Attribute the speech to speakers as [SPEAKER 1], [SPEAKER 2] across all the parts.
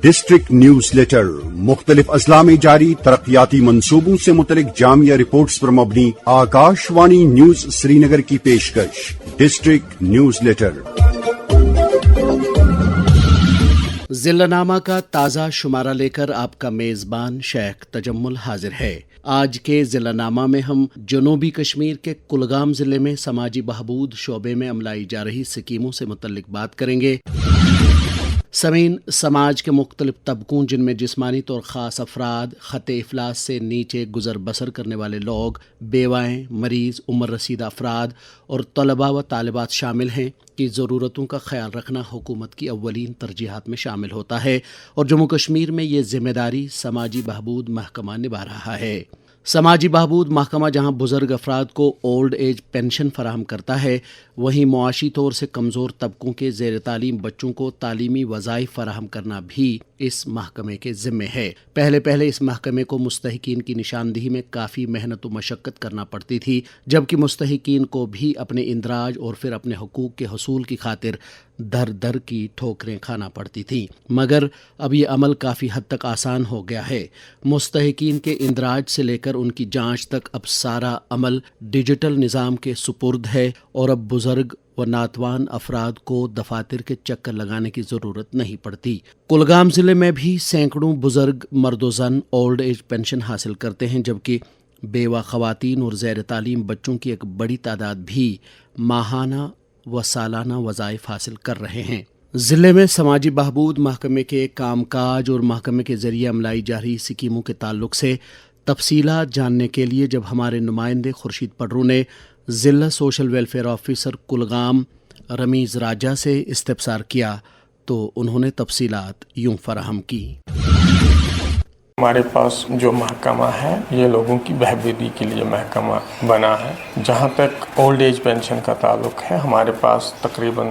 [SPEAKER 1] District news letter مختلف اضلاع میں جاری ترقیاتی منصوبوں سے متعلق جامعہ رپورٹس پر مبنی آکاش وانی نیوز سری نگر کی پیشکش ڈسٹرکٹ نیوز لیٹر۔
[SPEAKER 2] ضلع نامہ کا تازہ شمارہ لے کر آپ کا میزبان شیخ تجمل حاضر ہے۔ آج کے ضلع نامہ میں ہم جنوبی کشمیر کے کلگام ضلع میں سماجی بہبود شعبے میں عملائی جا رہی اسکیموں سے متعلق بات کریں گے۔ سامعین، سماج کے مختلف طبقوں جن میں جسمانی طور خاص افراد، خط افلاس سے نیچے گزر بسر کرنے والے لوگ، بیوائیں، مریض، عمر رسیدہ افراد اور طلباء و طالبات شامل ہیں کی ضرورتوں کا خیال رکھنا حکومت کی اولین ترجیحات میں شامل ہوتا ہے اور جموں کشمیر میں یہ ذمہ داری سماجی بہبود محکمہ نبھا رہا ہے۔ سماجی بہبود محکمہ جہاں بزرگ افراد کو اولڈ ایج پینشن فراہم کرتا ہے، وہیں معاشی طور سے کمزور طبقوں کے زیر تعلیم بچوں کو تعلیمی وظائف فراہم کرنا بھی اس محکمے کے ذمے ہے۔ پہلے اس محکمے کو مستحقین کی نشاندہی میں کافی محنت و مشقت کرنا پڑتی تھی، جبکہ مستحقین کو بھی اپنے اندراج اور پھر اپنے حقوق کے حصول کی خاطر در کی ٹھوکریں کھانا پڑتی تھیں، مگر اب یہ عمل کافی حد تک آسان ہو گیا ہے۔ مستحقین کے اندراج سے لے کر ان کی جانچ تک اب سارا عمل ڈیجیٹل نظام کے سپرد ہے اور اب بزرگ و ناتوان افراد کو دفاتر کے چکر لگانے کی ضرورت نہیں پڑتی۔ کلگام ضلع میں بھی سینکڑوں بزرگ مرد و زن اولڈ ایج پینشن حاصل کرتے ہیں، جبکہ بیوہ خواتین اور زیر تعلیم بچوں کی ایک بڑی تعداد بھی ماہانہ و سالانہ وظائف حاصل کر رہے ہیں۔ ضلع میں سماجی بہبود محکمے کے کام کاج اور محکمے کے ذریعے عملائی جا رہی اسکیموں کے تعلق سے تفصیلات جاننے کے لیے جب ہمارے نمائندے خورشید پڈرو نے ضلع social welfare officer Kulgam Rameez Raja سے استفسار کیا تو انہوں نے تفصیلات یوں فراہم کی۔
[SPEAKER 3] ہمارے پاس جو محکمہ ہے یہ لوگوں کی بہبودی کے لیے محکمہ بنا ہے۔ جہاں تک اولڈ ایج پینشن کا تعلق ہے، ہمارے پاس تقریباً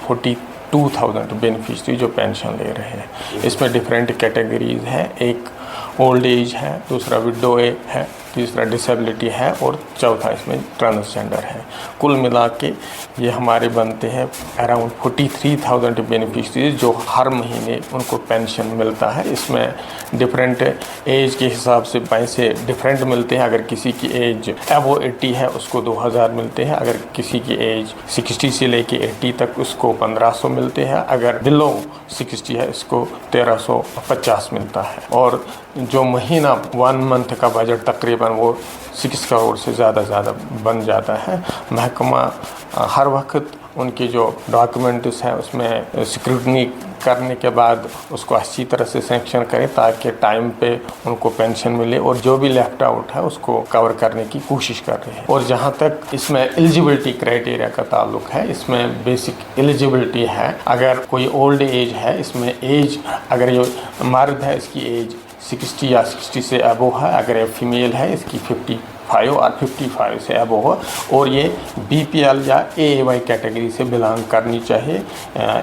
[SPEAKER 3] 42,000 بینیفیشری جو پینشن لے رہے ہیں۔ اس میں ڈیفرنٹ کیٹیگریز ہیں، ایک اولڈ ایج ہے، دوسرا وڈو ہے، تیسرا ڈسیبلٹی ہے اور چوتھا اس میں ٹرانسجنڈر ہے۔ کل ملا کے یہ ہمارے بنتے ہیں اراؤنڈ 43,000 بینیفیشریز جو ہر مہینے ان کو پینشن ملتا ہے۔ اس میں ڈفرینٹ ایج کے حساب سے پیسے ڈفرینٹ ملتے ہیں۔ اگر کسی کی ایج ابو 80 ہے اس کو 2,000 ملتے ہیں، اگر کسی کی ایج 60 سے لے کے 80 تک اس کو 1,500 ملتے ہیں، اگر بلو 60 ہے اس کو 1,350 ملتا ہے۔ اور جو مہینہ 1 منتھ کا بجٹ تقریباً وہ 6 کروڑ سے زیادہ بن جاتا ہے۔ محکمہ ہر وقت ان کی جو ڈاکیومنٹس ہیں اس میں اسکروٹنی کرنے کے بعد اس کو اچھی طرح سے سینکشن کرے تاکہ ٹائم پہ ان کو پینشن ملے، اور جو بھی لیفٹ آؤٹ ہے اس کو کور کرنے کی کوشش کر رہے ہیں۔ اور جہاں تک اس میں ایلیجیبلٹی کرائٹیریا کا تعلق ہے، اس میں بیسک ایلیجیبلٹی ہے۔ اگر کوئی اولڈ ایج ہے، اس میں ایج اگر یہ مرد ہے اس کی ایج 60 یا 60 سے ابو ہے، اگر یہ فیمیل ہے اس کی 55 اور 55 سے ابو ہو، اور یہ بی پی ایل یا اے وائی کیٹیگری سے بلانگ کرنی چاہیے۔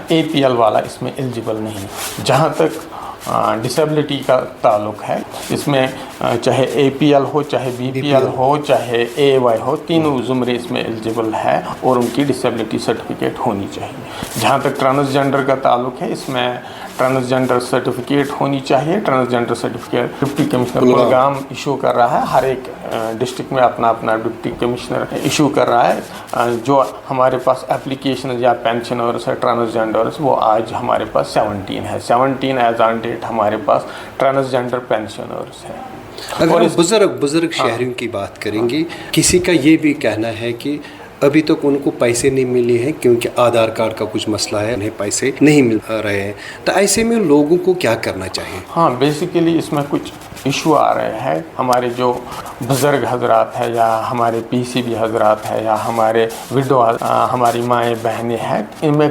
[SPEAKER 3] اے پی ایل والا اس میں ایلیجیبل نہیں۔ جہاں تک ڈسیبلٹی کا تعلق ہے، اس میں چاہے اے پی ایل ہو، چاہے بی پی ایل ہو، چاہے اے وائی ہو، تینوں زمرے اس میں ایلیجیبل ہے اور ان کی ڈسیبلٹی سرٹیفکیٹ ہونی چاہیے۔ جہاں تک ٹرانسجنڈر کا تعلق ہے، اس میں ٹرانسجنڈر سرٹیفکیٹ ہونی چاہیے۔ Transgender certificate deputy commissioner Kulgam issue کر رہا ہے، ہر ایک ڈسٹرکٹ میں اپنا ڈپٹی کمشنر ایشو کر رہا ہے۔ جو ہمارے پاس اپلیکیشن یا پینشنرز ہے ٹرانسجنڈرز، وہ آج ہمارے پاس 17 ہے۔ 17 ایز آن ڈیٹ ہمارے پاس ٹرانسجنڈر پینشنرز ہیں۔
[SPEAKER 4] اگر بزرگ شہریوں کی بات کریں گے، کسی کا یہ بھی کہنا ہے کہ ابھی تک ان کو پیسے نہیں ملے ہیں کیونکہ آدھار کارڈ کا کچھ مسئلہ ہے، انہیں پیسے نہیں مل رہے ہیں، تو ایسے میں لوگوں کو کیا کرنا چاہیے؟
[SPEAKER 3] ہاں، بیسیکلی اس میں کچھ ایشو آ رہے ہیں۔ ہمارے جو بزرگ حضرات ہیں یا ہمارے پی سی بی حضرات ہیں یا ہمارے وڈو ہماری مائیں بہنیں ہیں، ان میں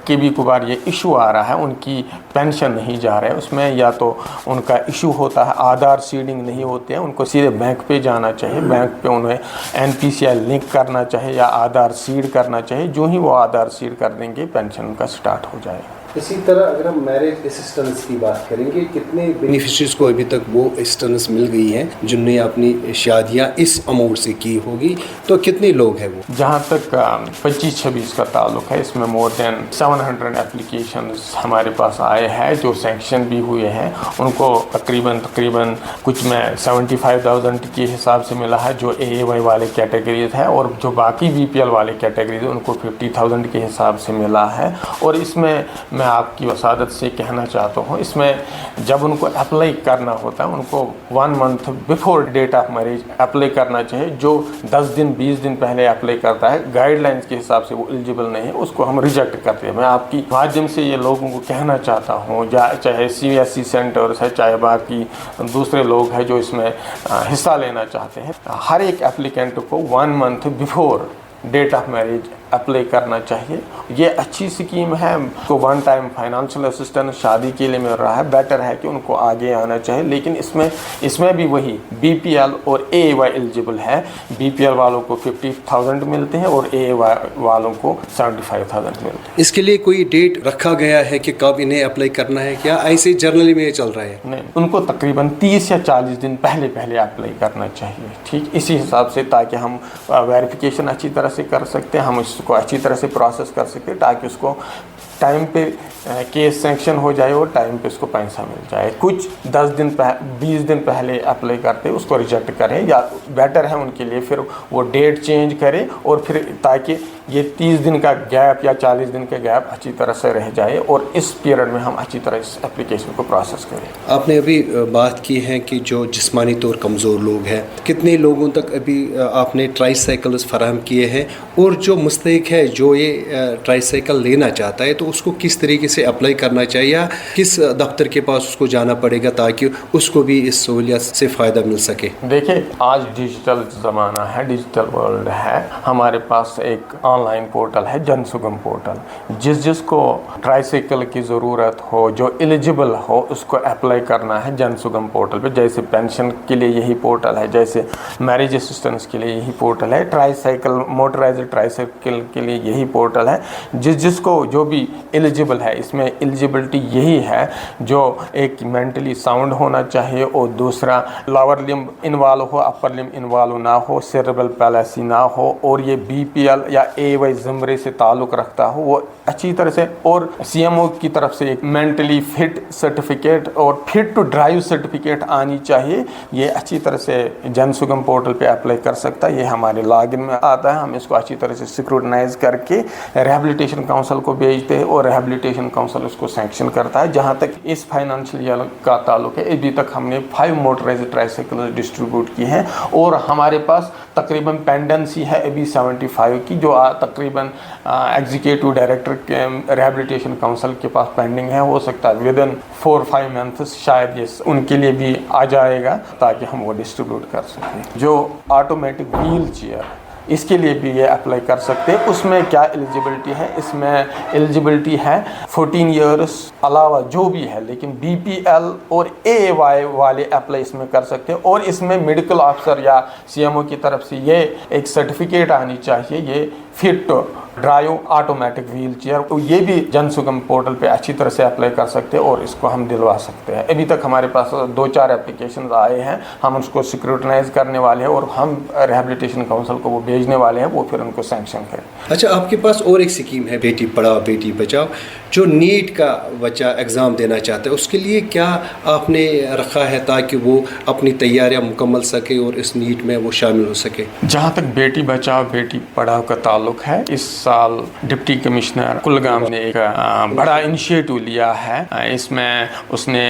[SPEAKER 3] کبھی کبھار یہ ایشو آ رہا ہے، ان کی پینشن نہیں جا رہا ہے۔ اس میں یا تو ان کا ایشو ہوتا ہے آدھار سیڈنگ نہیں ہوتے ہیں، ان کو سیدھے بینک پہ جانا چاہیے، بینک پہ انہیں NPCI لنک کرنا چاہیے یا آدھار سیڈ کرنا چاہیے۔ جو ہی وہ آدھار سیڈ کر دیں گے پینشن ان کا سٹارٹ ہو جائے گا۔
[SPEAKER 4] اسی طرح اگر ہم میرج اسسٹنس کی بات کریں گے، کتنے بینیفیشریز کو ابھی تک وہ اسسٹنس مل گئی ہیں جن نے اپنی شادیاں اس اماؤنٹ سے کی ہوگی، تو کتنے لوگ ہیں وہ؟
[SPEAKER 3] جہاں تک 25-26 کا تعلق ہے، اس میں مور دین 700 اپلیکیشنز ہمارے پاس آئے ہیں جو سینکشن بھی ہوئے ہیں. ان کو تقریباً کچھ میں 75,000 کے حساب سے ملا ہے جو AAY والے کیٹیگریز ہے، اور جو باقی BPL والے کیٹیگریز ان کو 50,000 کے حساب سے ملا ہے. اور اس میں میں آپ کی وسادت سے کہنا چاہتا ہوں، اس میں جب ان کو اپلائی کرنا ہوتا ہے ان کو 1 month before date of marriage apply کرنا چاہیے. جو 10 دن 20 دن پہلے اپلائی کرتا ہے گائیڈ لائنس کے حساب سے وہ ایلیجیبل نہیں ہے، اس کو ہم ریجیکٹ کرتے ہیں. میں آپ کی مادھیم سے یہ لوگوں کو کہنا چاہتا ہوں، چاہے CSC سینٹرز ہے، چاہے باقی دوسرے لوگ ہیں جو اس میں حصہ لینا چاہتے ہیں، ہر ایک اپلیکینٹ کو 1 month before date of marriage apply کرنا چاہیے. یہ اچھی اسکیم ہے. کو 1 ٹائم فائنانشیل اسسٹنس شادی کے لیے مل رہا ہے. بیٹر ہے کہ ان کو آگے آنا چاہیے، لیکن اس میں بھی وہی BPL اور AAY ایلیجیبل ہے. BPL والوں کو 50,000 ملتے ہیں اور AAY والوں کو 75,000 ملتے ہیں.
[SPEAKER 4] اس کے لیے کوئی ڈیٹ رکھا گیا ہے کہ کب انہیں اپلائی کرنا ہے، کیا ایسے جرنلی میں چل رہا ہے؟
[SPEAKER 3] نہیں، ان کو تقریباً 30 یا 40 دن پہلے اپلائی کرنا چاہیے. ٹھیک، اسی حساب سے تاکہ ہم ویریفیکیشن اچھی طرح سے کر سکتے ہیں، ہم اس کو اچھی طرح سے پروسیس کر سکتے ہیں تاکہ اس کو ٹائم پہ کیس سینکشن ہو جائے اور ٹائم پہ اس کو پیسہ مل جائے. کچھ 10 دن 20 دن پہلے اپلائی کرتے اس کو ریجیکٹ کریں، یا بیٹر ہے ان کے لیے پھر وہ ڈیٹ چینج کرے، اور پھر تاکہ یہ 30 دن کا گیپ یا 40 دن کا گیپ اچھی طرح سے رہ جائے، اور اس پیریڈ میں ہم اچھی طرح اس اپلیکیشن کو پروسیس کریں.
[SPEAKER 4] آپ نے ابھی بات کی ہے کہ جو جسمانی طور کمزور لوگ ہیں، کتنے لوگوں تک ابھی آپ نے ٹرائی سائیکلز فراہم کیے ہیں، اور جو مستحق ہے جو یہ ٹرائی سائیکل لینا چاہتا ہے تو اس کو کس طریقے سے اپلائی کرنا چاہیے، یا کس دفتر کے پاس اس کو جانا پڑے گا تاکہ اس کو بھی اس سہولیت سے فائدہ مل سکے؟
[SPEAKER 3] دیکھیں، آج ڈیجیٹل زمانہ ہے، ڈیجیٹل ورلڈ ہے. ہمارے پاس ایک آن لائن پورٹل ہے جن سگم پورٹل. جس کو ٹرائی سائیکل کی ضرورت ہو، جو ایلیجیبل ہو، اس کو اپلائی کرنا ہے جن سگم پورٹل پہ. جیسے پینشن کے لیے یہی پورٹل ہے، جیسے میرج اسسٹنس کے لیے یہی پورٹل ہے، ٹرائی سائیکل موٹرائزڈ ٹرائی سائیکل کے لیے یہی پورٹل ہے. جس کو جو بھی ایلیجیبل ہے، اس میں ایلیجیبلٹی یہی ہے جو ایک مینٹلی ساؤنڈ ہونا چاہیے، اور دوسرا لوور لمب انوالو ہو، اپر لمب انوالو نہ ہو، سیریبرل پیلیسی نہ ہو، اور یہ BPL یا AAY زمرے سے تعلق رکھتا ہو وہ اچھی طرح سے، اور CMO کی طرف سے ایک مینٹلی فٹ سرٹیفکیٹ اور فٹ ٹو ڈرائیو سرٹیفکیٹ آنی چاہیے. یہ اچھی طرح سے جن سگم پورٹل پہ اپلائی کر سکتا ہے. یہ ہمارے لاگ ان میں آتا ہے. ہم اس کو اچھی طرح سے سکروٹنائز کر کے ریہیبلیٹیشن کونسل کو بھیجتے ہیں، اور ریہیبلیٹیشن کونسل اس کو سینکشن کرتا ہے. جہاں تک اس فائنانشیل ایئر کا تعلق ہے، ابھی تک ہم نے 5 موٹرائزڈ ٹرائی سائیکل ڈسٹریبیوٹ کی ہیں، اور ہمارے پاس تقریباً پینڈنسی ہے ابھی 75 کی، جو تقریباً ایگزیکٹو ڈائریکٹر کے ریہیبلیٹیشن کونسل کے پاس پینڈنگ ہے. ہو سکتا ہے ودن 4-5 منتھس شاید یہ ان کے لیے بھی آ جائے گا تاکہ ہم وہ ڈسٹریبیوٹ کر سکیں. جو آٹومیٹک ویل چیئر، اس کے لیے بھی یہ اپلائی کر سکتے ہیں. اس میں کیا ایلیجیبلٹی ہے؟ اس میں ایلیجیبلٹی ہے 14 ایئرس علاوہ جو بھی ہے، لیکن BPL اور AAY والے اپلائی اس میں کر سکتے ہیں. اور اس میں میڈیکل آفیسر یا CMO کی طرف سے یہ ایک سرٹیفکیٹ آنی چاہیے، یہ foot drive automatic wheelchair. یہ بھی جن سگم پورٹل پہ اچھی طرح سے اپلائی کر سکتے ہیں، اور اس کو ہم دلوا سکتے ہیں. ابھی تک ہمارے پاس 2-4 اپلیکیشنز آئے ہیں. ہم اس کو سکروٹنائز کرنے والے ہیں، اور ہم ریہیبلیٹیشن کونسل کو وہ بھیجنے والے ہیں، وہ پھر ان کو سینکشن کریں.
[SPEAKER 4] اچھا، آپ کے پاس اور ایک اسکیم ہے بیٹی پڑھاؤ بیٹی بچاؤ. جو نیٹ کا بچہ ایگزام دینا چاہتا ہے اس کے لیے کیا آپ نے رکھا ہے تاکہ وہ اپنی تیاریاں مکمل سکے اور اس نیٹ میں وہ شامل ہو سکے؟
[SPEAKER 3] جہاں تک بیٹی بچاؤ بیٹی پڑھاؤ کا تعلق ہے، اس سال ڈپٹی کمشنر کلگام نے ایک بڑا انیشیٹو لیا ہے. اس میں اس نے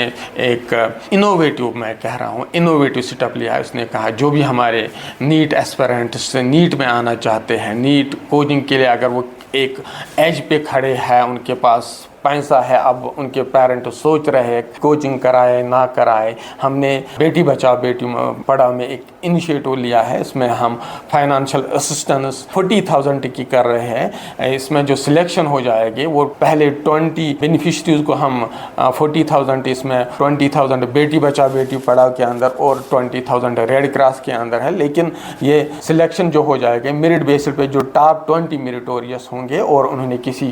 [SPEAKER 3] ایک انوویٹو، میں کہہ رہا ہوں انوویٹو سیٹ اپ لیا ہے. اس نے کہا جو بھی ہمارے نیٹ ایسپیرنٹس نیٹ میں آنا چاہتے ہیں، نیٹ کوچنگ کے لیے اگر وہ ایک ایج پہ کھڑے ہیں، ان کے پاس پیسہ ہے، اب ان کے پیرنٹ سوچ رہے ہیں کوچنگ کرائے نہ کرائے. ہم نے بیٹی بچاؤ بیٹی پڑھاؤ میں ایک انیشیٹو لیا ہے. اس میں ہم فائنانشیل اسسٹنس 40,000 کی کر رہے ہیں. اس میں جو سلیکشن ہو جائے گی وہ پہلے 20 بینیفیشریز کو ہم 40,000، اس میں 20,000 بیٹی بچاؤ بیٹی پڑھاؤ کے اندر اور 20,000 ریڈ کراس کے اندر ہے. لیکن یہ سلیکشن جو ہو جائے گا میرٹ بیسس پہ، جو ٹاپ 20 میریٹوریس ہوں گے اور انہوں نے کسی